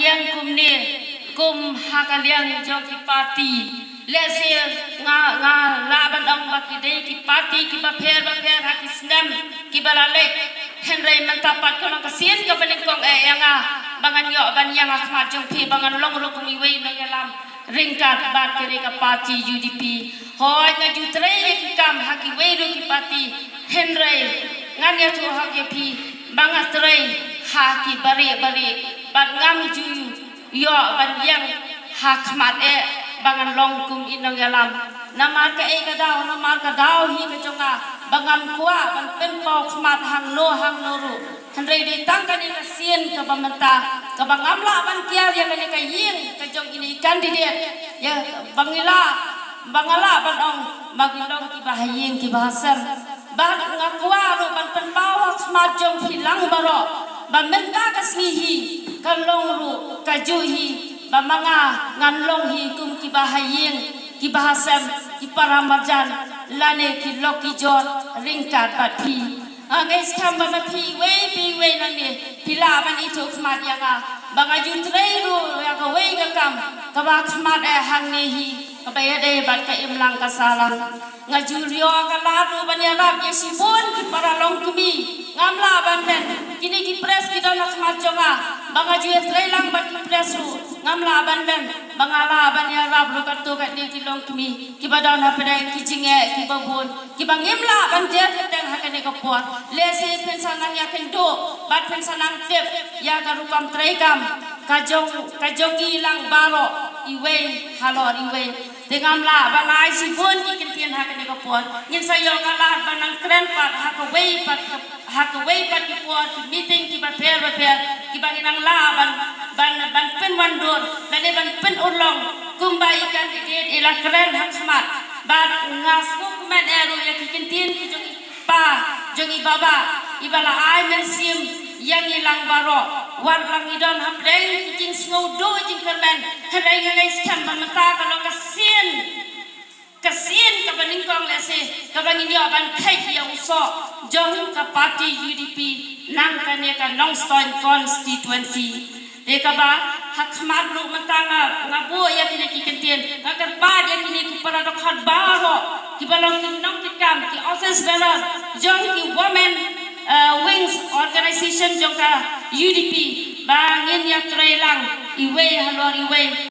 yang kumne kum hakaliang joki party lese nga laban ang bakide ki party ki bapher haki snam ki balalek henry mantapat ko ka sien ka balingkong nga bangan yo ban yang akmat jong pi bangan long ro kumi we no yalam ringkat bat kere ka party UDP hoy nga jutre ki kam haki we ro ki party henry ngan ya tu haki pi bangat tre haki bare bat ngam ju yo ban yang hakmat bangan long kum inong yalam namar ka namar ka daw hi ka jonga bangan kwa ban pen pau khmat hang no ru handai de tang ka ni ka sien ka bamanta ka bangam la ban kia ya ka ni ka yin ka jong ini kandidat ya bangala ban ong magindong ki bahayeng ki bahasar ban ngakwa ru ban pen pau khmat jong hilang baro bamenta ka smihi ka long ru ka juhi bamanga nganlong hi kum ki bahayeng ki bahasam ki paramarjan lane ki loki jot ringkat batpi guys kam ba pi we nang ni pila ban itu khmat yanga banga jutrei ru ya ka we ka kam ka ba khmat hang ni hi ka ba de bat ka imlang ka salang ngajuryo ka laru ban ya rap ye sibon ki paralong kumi ngamla ban ben kini ki press ki dona khmat jonga banga juye trailang bat ki press ru ngamla ban ben bangala ban ya rab lu kat tu kat ni ki long kumi ki badon ha pedai ki jinge ki babon ki bangimla ban je keteng ha kene ko pot lese pensanang ya kendo bat pensanang tep ya ka rukam traikam kajong ilang baro iwe halor iwe dengamla balai sibon ki kentien ha kene ko pot ngin sayo kalat banang kren pat ha ka we pat ki pot meeting ki ba per ki banginang la ban pen wandur bane ban pen ulong kumbai kandidat ila keren hakmat ban ngasku kumen eru ya kikintin ki jongi baba ibala ai mensim yang ilang baro war lang idon hamdeng jing snow do jing kermen henrai guys kan mata kalau kasien ka baningkong lese ka bangin yo ban khai ya uso jong ka party UDP nang kane ka Longstone constituency dekaba hakmat ru matanga ngabo ya kini kikentien ngakar ba ya kini ki para dokhat baro ki balong ki nong ki kam ki office bearer jong ki women wings organization jong ka UDP bangin ya trailang iwe halor iwe